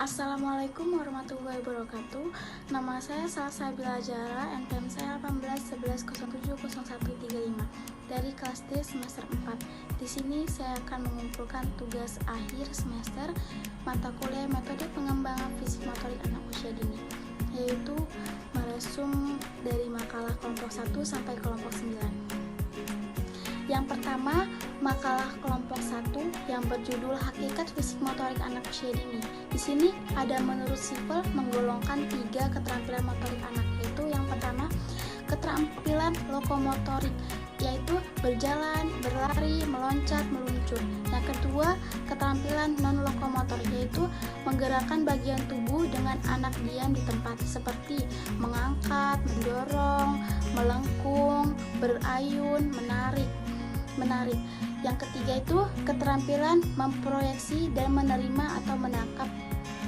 Assalamualaikum warahmatullahi wabarakatuh. Nama saya Salsabila Zahra, NPM saya 1811070135 dari kelas D semester 4. Di sini saya akan mengumpulkan tugas akhir semester mata kuliah metode pengembangan fisik motorik anak usia dini, yaitu meresum dari makalah kelompok 1 sampai kelompok 9. Yang pertama, makalah kelompok 1 yang berjudul Hakikat Fisik Motorik Anak Usia Dini. Di sini ada menurut Sipel menggolongkan 3 keterampilan motorik anak, yaitu yang pertama, keterampilan lokomotorik, yaitu berjalan, berlari, meloncat, meluncur. Yang kedua, keterampilan non-lokomotor, yaitu menggerakkan bagian tubuh dengan anak diam di tempat, seperti mengangkat, mendorong, melengkung, berayun, menarik. Yang ketiga itu keterampilan memproyeksi dan menerima atau menangkap.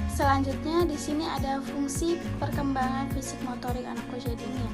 Selanjutnya di sini ada fungsi perkembangan fisik motorik anak usia dini.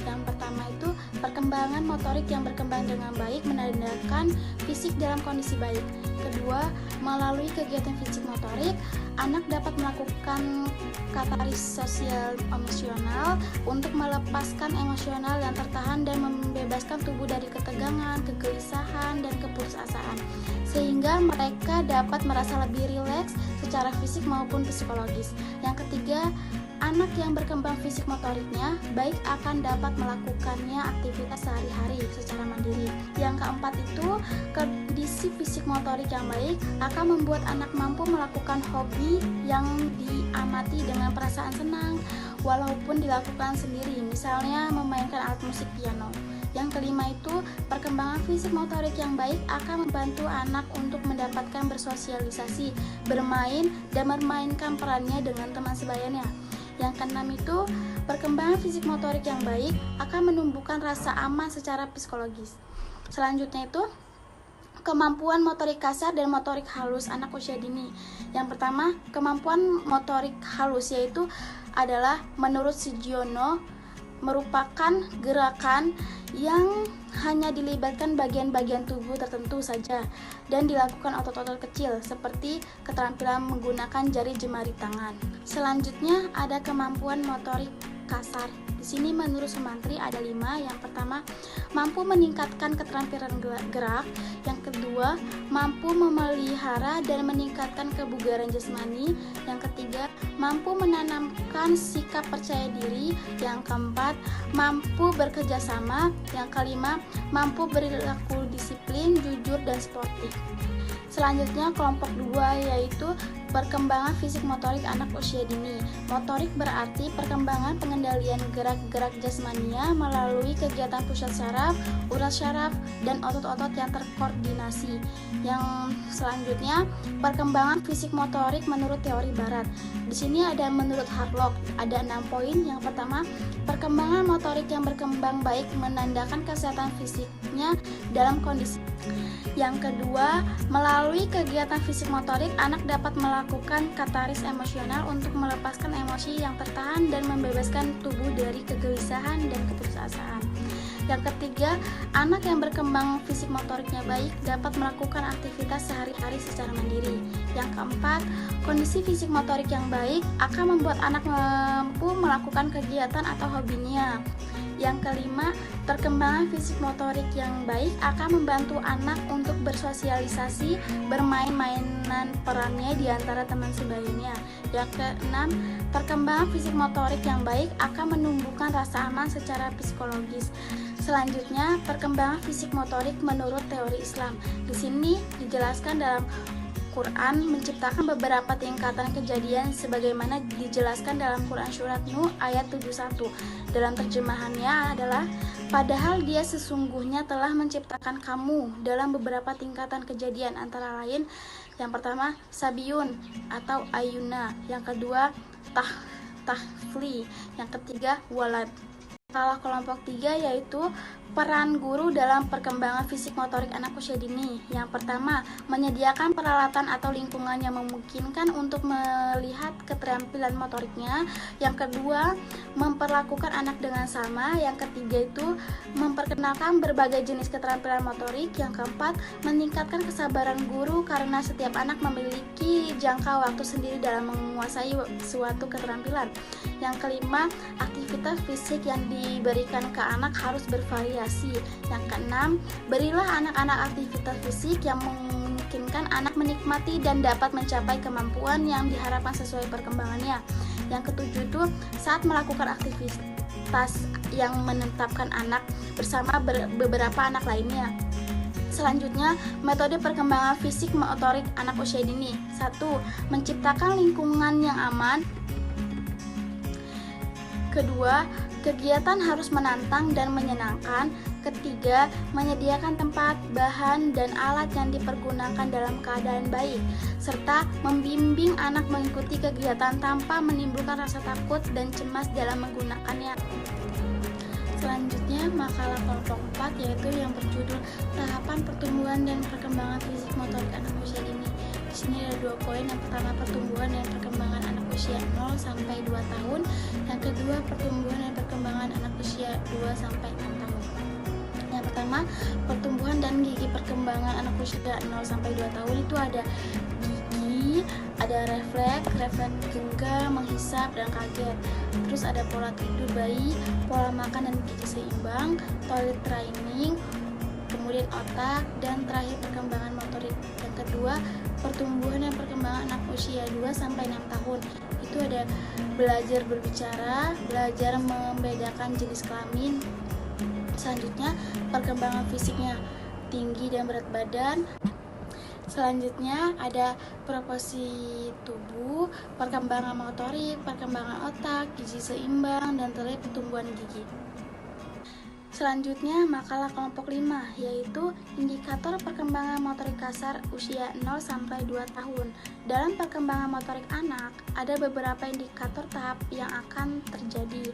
Yang pertama itu perkembangan motorik yang berkembang dengan baik menandakan fisik dalam kondisi baik. Kedua, melalui kegiatan fisik motorik, anak dapat melakukan kataris sosial emosional untuk melepaskan emosional yang tertahan dan membebaskan tubuh dari ketegangan, kegelisahan, dan keputusasaan, sehingga mereka dapat merasa lebih rileks secara fisik maupun psikologis. Yang ketiga, anak yang berkembang fisik motoriknya baik akan dapat melakukannya aktivitas sehari-hari secara mandiri. Yang keempat itu, kondisi fisik motorik yang baik akan membuat anak mampu melakukan hobi yang diamati dengan perasaan senang walaupun dilakukan sendiri, misalnya memainkan alat musik piano. Yang kelima itu, perkembangan fisik motorik yang baik akan membantu anak untuk mendapatkan bersosialisasi, bermain, dan memainkan perannya dengan teman sebayanya. Yang keenam itu, perkembangan fisik motorik yang baik akan menumbuhkan rasa aman secara psikologis. Selanjutnya itu, kemampuan motorik kasar dan motorik halus anak usia dini. Yang pertama, kemampuan motorik halus yaitu adalah menurut Sugiono merupakan gerakan yang hanya dilibatkan bagian-bagian tubuh tertentu saja dan dilakukan otot-otot kecil seperti keterampilan menggunakan jari jemari tangan. Selanjutnya ada kemampuan motorik kasar. Di sini menurut Sumantri ada 5. Yang pertama, mampu meningkatkan keterampilan gerak. Yang kedua, mampu memelihara dan meningkatkan kebugaran jasmani. Yang ketiga, mampu menanamkan sikap percaya diri. Yang keempat, mampu bekerja sama. Yang kelima, mampu berlaku disiplin, jujur, dan sportif. Selanjutnya kelompok 2 yaitu perkembangan fisik motorik anak usia dini. Motorik berarti perkembangan pengendalian gerak-gerak jasmania melalui kegiatan pusat syaraf, urat syaraf, dan otot-otot yang terkoordinasi. Yang selanjutnya perkembangan fisik motorik menurut teori barat. Di sini ada menurut Harlock ada 6 poin. Yang pertama, perkembangan motorik yang berkembang baik menandakan kesehatan fisiknya dalam kondisi. Yang kedua, melalui kegiatan fisik motorik, anak dapat melakukan kataris emosional untuk melepaskan emosi yang tertahan dan membebaskan tubuh dari kegelisahan dan keputusasaan. Yang ketiga, anak yang berkembang fisik motoriknya baik dapat melakukan aktivitas sehari-hari secara mandiri. Yang keempat, kondisi fisik motorik yang baik akan membuat anak mampu melakukan kegiatan atau hobinya. Yang kelima, perkembangan fisik motorik yang baik akan membantu anak untuk bersosialisasi, bermain-mainan perannya di antara teman sebayanya. Yang keenam, perkembangan fisik motorik yang baik akan menumbuhkan rasa aman secara psikologis. Selanjutnya, perkembangan fisik motorik menurut teori Islam. Di sini dijelaskan dalam Quran menciptakan beberapa tingkatan kejadian sebagaimana dijelaskan dalam Quran Surat Nuh ayat 71. Dalam terjemahannya adalah, padahal dia sesungguhnya telah menciptakan kamu dalam beberapa tingkatan kejadian, antara lain yang pertama Sabiyun atau Ayuna, yang kedua Tahfli, yang ketiga Walad. Makalah kelompok 3 yaitu peran guru dalam perkembangan fisik motorik anak usia dini. Yang pertama, menyediakan peralatan atau lingkungan yang memungkinkan untuk melihat keterampilan motoriknya. Yang kedua, memperlakukan anak dengan sama. Yang ketiga itu memperkenalkan berbagai jenis keterampilan motorik. Yang keempat, meningkatkan kesabaran guru karena setiap anak memiliki jangka waktu sendiri dalam menguasai suatu keterampilan. Yang kelima, aktivitas fisik yang diberikan ke anak harus bervariasi. Yang keenam, berilah anak-anak aktivitas fisik yang memungkinkan anak menikmati dan dapat mencapai kemampuan yang diharapkan sesuai perkembangannya. Yang ketujuh itu saat melakukan aktivitas yang menetapkan anak bersama beberapa anak lainnya. Selanjutnya, metode perkembangan fisik motorik anak usia dini. 1. Menciptakan lingkungan yang aman. Kedua, kegiatan harus menantang dan menyenangkan. Ketiga, menyediakan tempat, bahan, dan alat yang dipergunakan dalam keadaan baik, serta membimbing anak mengikuti kegiatan tanpa menimbulkan rasa takut dan cemas dalam menggunakannya. Selanjutnya, makalah kelompok 4 yaitu yang berjudul Tahapan Pertumbuhan dan Perkembangan Fisik Motorik Anak Usia Dini. Di sini ada 2 poin. Yang pertama, pertumbuhan dan perkembangan anak usia 0 sampai 2 tahun. Yang kedua, pertumbuhan dan perkembangan anak usia 2 sampai 6 tahun. Yang pertama, pertumbuhan dan gigi perkembangan anak usia 0 sampai 2 tahun itu ada gigi, ada refleks genggam, menghisap, dan kaget. Terus ada pola tidur bayi, pola makan dan gizi seimbang, toilet training, kemudian otak, dan terakhir perkembangan motorik. Yang kedua, pertumbuhan dan perkembangan anak usia 2 sampai 6 tahun. Itu ada belajar berbicara, belajar membedakan jenis kelamin. Selanjutnya, perkembangan fisiknya tinggi dan berat badan. Selanjutnya ada proporsi tubuh, perkembangan motorik, perkembangan otak, gizi seimbang, dan terakhir pertumbuhan gigi. Selanjutnya, makalah kelompok 5 yaitu indikator perkembangan motorik kasar usia 0 sampai 2 tahun. Dalam perkembangan motorik anak, ada beberapa indikator tahap yang akan terjadi.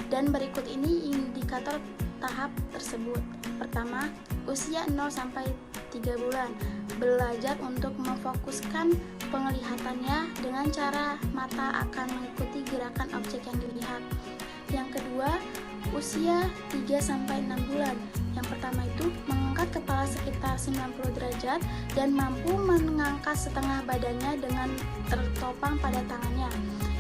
Dan berikut ini indikator tahap tersebut. Pertama, usia 0 sampai 3 bulan. Belajar untuk memfokuskan penglihatannya dengan cara mata akan mengikuti gerakan objek yang dilihat. Yang kedua, usia 3 sampai 6 bulan. Yang pertama itu mengangkat kepala sekitar 90 derajat dan mampu mengangkat setengah badannya dengan tertopang pada tangannya.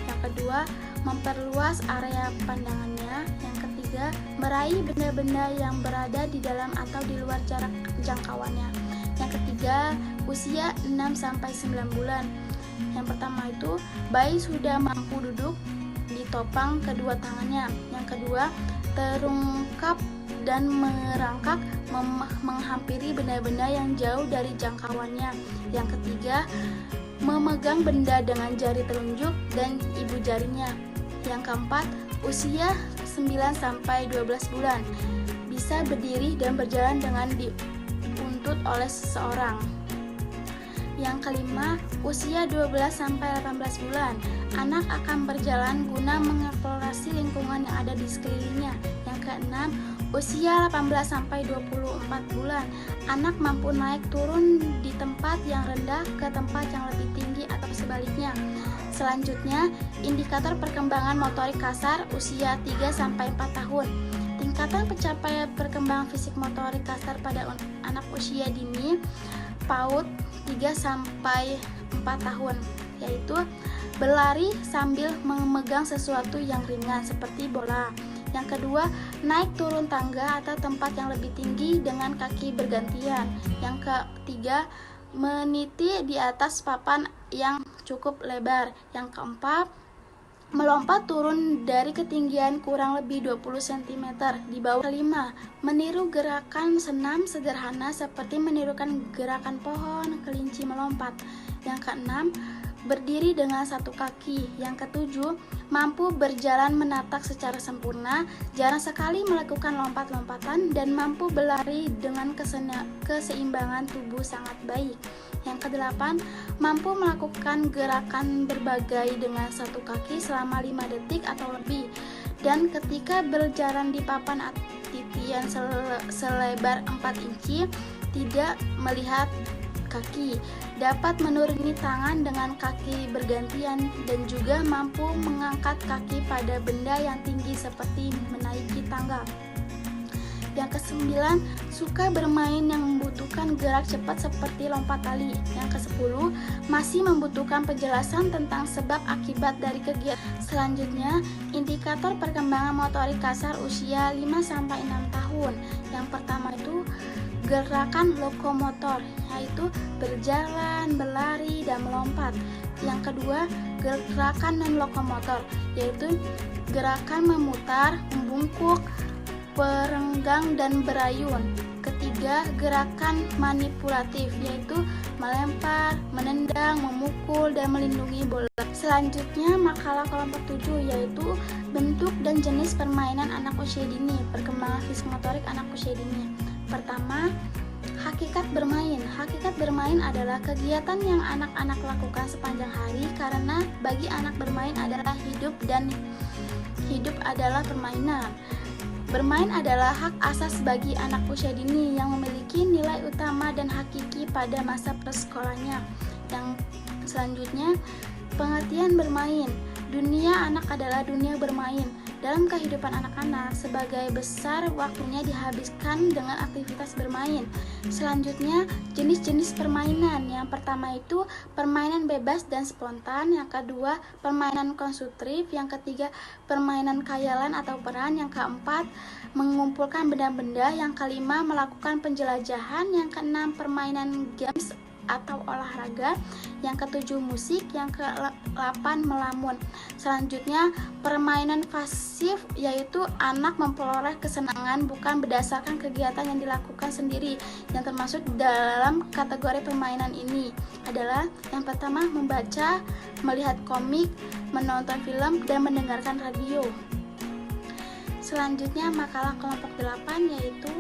Yang kedua, memperluas area pandangannya. Yang ketiga, meraih benda-benda yang berada di dalam atau di luar jarak jangkauannya. Yang ketiga, usia 6 sampai 9 bulan. Yang pertama itu bayi sudah mampu duduk ditopang kedua tangannya. Yang kedua, terungkap dan merangkak menghampiri benda-benda yang jauh dari jangkauannya. Yang ketiga, memegang benda dengan jari telunjuk dan ibu jarinya. Yang keempat, usia 9 sampai 12 bulan. Bisa berdiri dan berjalan dengan dituntut oleh seseorang. Yang kelima, usia 12 sampai 18 bulan. Anak akan berjalan guna mengeksplorasi lingkungan yang ada di sekelilingnya. Yang keenam, usia 18 sampai 24 bulan. Anak mampu naik turun di tempat yang rendah ke tempat yang lebih tinggi atau sebaliknya. Selanjutnya, indikator perkembangan motorik kasar usia 3 sampai 4 tahun. Tingkatan pencapaian perkembangan fisik motorik kasar pada anak usia dini PAUD 3 sampai 4 tahun, yaitu berlari sambil memegang sesuatu yang ringan seperti bola. Yang kedua, naik turun tangga atau tempat yang lebih tinggi dengan kaki bergantian. Yang ketiga, meniti di atas papan yang cukup lebar. Yang keempat, melompat turun dari ketinggian kurang lebih 20 cm di bawah. Kelima, meniru gerakan senam sederhana seperti menirukan gerakan pohon, kelinci melompat. Yang keenam, berdiri dengan satu kaki. Yang ketujuh, mampu berjalan menatak secara sempurna, jarang sekali melakukan lompat-lompatan, dan mampu berlari dengan keseimbangan tubuh sangat baik. Yang kedelapan, mampu melakukan gerakan berbagai dengan satu kaki selama 5 detik atau lebih. Dan ketika berjalan di papan titian selebar 4 inci, tidak melihat kaki, dapat menuruni tangan dengan kaki bergantian, dan juga mampu mengangkat kaki pada benda yang tinggi seperti menaiki tangga. Yang ke-9, suka bermain yang membutuhkan gerak cepat seperti lompat tali. Yang ke-10, masih membutuhkan penjelasan tentang sebab akibat dari kegiatan. Selanjutnya, indikator perkembangan motorik kasar usia 5-6 tahun. Yang pertama itu gerakan lokomotor, yaitu berjalan, berlari, dan melompat. Yang kedua, gerakan non-lokomotor, yaitu gerakan memutar, membungkuk, perenggang, dan berayun. Ketiga, gerakan manipulatif, yaitu melempar, menendang, memukul, dan melindungi bola. Selanjutnya, makalah kelompok 7, yaitu bentuk dan jenis permainan anak usia dini, perkembangan fisik motorik anak usia dini. Pertama, hakikat bermain. Hakikat bermain adalah kegiatan yang anak-anak lakukan sepanjang hari, karena bagi anak bermain adalah hidup dan hidup adalah permainan. Bermain adalah hak asas bagi anak usia dini yang memiliki nilai utama dan hakiki pada masa prasekolahnya. Yang selanjutnya, pengertian bermain. Dunia anak adalah dunia bermain. Dalam kehidupan anak-anak, sebagai besar waktunya dihabiskan dengan aktivitas bermain. Selanjutnya, jenis-jenis permainan. Yang pertama itu permainan bebas dan spontan. Yang kedua, permainan konstruktif. Yang ketiga, permainan khayalan atau peran. Yang keempat, mengumpulkan benda-benda. Yang kelima, melakukan penjelajahan. Yang keenam, permainan games atau olahraga. Yang ketujuh, musik. Yang ke-8, melamun. Selanjutnya, permainan pasif, yaitu anak memperoleh kesenangan bukan berdasarkan kegiatan yang dilakukan sendiri. Yang termasuk dalam kategori permainan ini adalah yang pertama, membaca, melihat komik, menonton film, dan mendengarkan radio. Selanjutnya, makalah kelompok 8, yaitu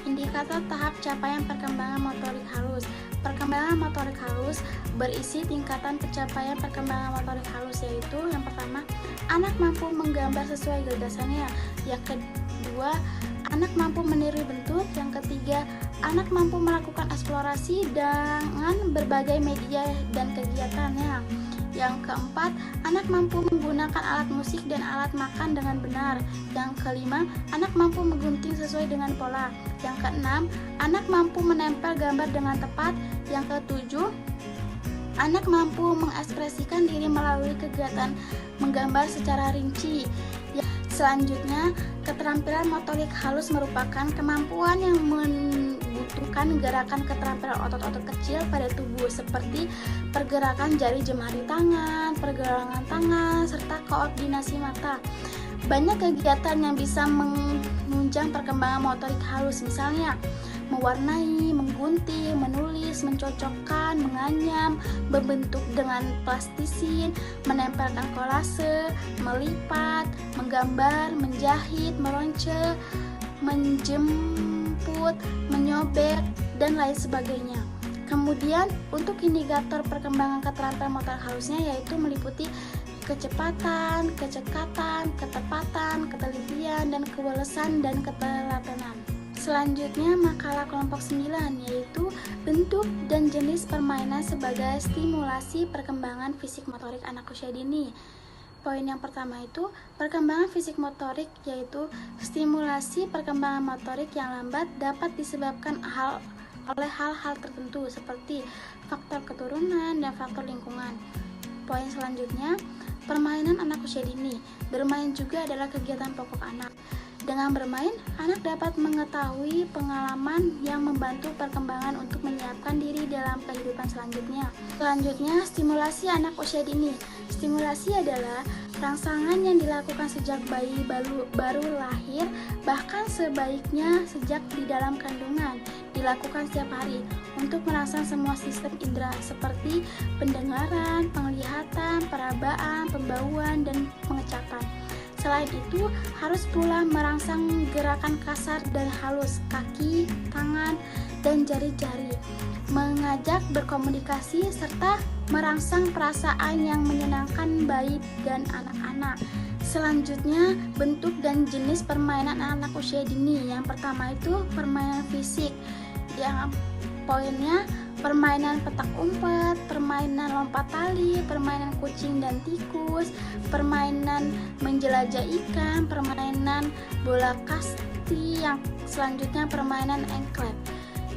indikator tahap capaian perkembangan motorik halus. Perkembangan motorik halus berisi tingkatan pencapaian perkembangan motorik halus, yaitu yang pertama, anak mampu menggambar sesuai gagasannya. Yang kedua, anak mampu meniru bentuk. Yang ketiga, anak mampu melakukan eksplorasi dengan berbagai media dan kegiatannya. Yang keempat, anak mampu menggunakan alat musik dan alat makan dengan benar. Yang kelima, anak mampu menggunting sesuai dengan pola. Yang keenam, anak mampu menempel gambar dengan tepat. Yang ketujuh, anak mampu mengekspresikan diri melalui kegiatan menggambar secara rinci. Selanjutnya, keterampilan motorik halus merupakan kemampuan yang membutuhkan gerakan keterampilan otot-otot kecil pada tubuh seperti pergerakan jari jemari tangan, pergelangan tangan, serta koordinasi mata. Banyak kegiatan yang bisa menunjang perkembangan motorik halus, misalnya mewarnai, menggunting, menulis, mencocokkan, menganyam, membentuk dengan plastisin, menempelkan kolase, melipat, menggambar, menjahit, meronce, menjemput, menyobek, dan lain sebagainya. Kemudian, untuk indikator perkembangan keterampilan motorik halusnya yaitu meliputi kecepatan, kecekatan, ketepatan, ketelitian, dan kewelesan dan ketelatenan. Selanjutnya, makalah kelompok 9, yaitu bentuk dan jenis permainan sebagai stimulasi perkembangan fisik motorik anak usia dini. Poin yang pertama itu perkembangan fisik motorik, yaitu stimulasi perkembangan motorik yang lambat dapat disebabkan oleh hal-hal tertentu seperti faktor keturunan dan faktor lingkungan. Poin selanjutnya, permainan anak usia dini. Bermain juga adalah kegiatan pokok anak. Dengan bermain, anak dapat mengetahui pengalaman yang membantu perkembangan untuk menyiapkan diri dalam kehidupan selanjutnya. Selanjutnya, stimulasi anak usia dini. Stimulasi adalah rangsangan yang dilakukan sejak bayi baru lahir, bahkan sebaiknya sejak di dalam kandungan, dilakukan setiap hari untuk merangsang semua sistem indera seperti pendengaran, penglihatan, perabaan, pembauan, dan pengecapan. Selain itu, harus pula merangsang gerakan kasar dan halus kaki, tangan, dan jari-jari, mengajak berkomunikasi, serta merangsang perasaan yang menyenangkan bayi dan anak-anak. Selanjutnya, bentuk dan jenis permainan anak usia dini. Yang pertama itu permainan fisik. Yang poinnya permainan petak umpet, permainan lompat tali, permainan kucing dan tikus, permainan menjelajah ikan, permainan bola kasti, yang selanjutnya permainan engklek.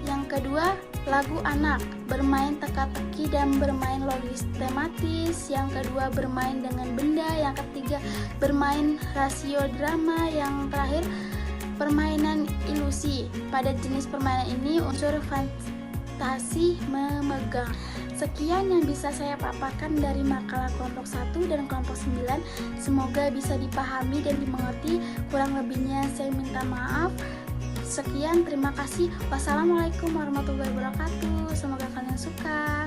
Yang kedua, lagu anak, bermain teka-teki dan bermain logis tematis. Yang kedua, bermain dengan benda. Yang ketiga, bermain rasio drama. Yang terakhir, permainan ilusi. Pada jenis permainan ini unsur fantasi memegang. Sekian yang bisa saya paparkan dari makalah kelompok 1 dan kelompok 9. Semoga bisa dipahami dan dimengerti. Kurang lebihnya saya minta maaf. Sekian, terima kasih. Wassalamualaikum warahmatullahi wabarakatuh. Semoga kalian suka.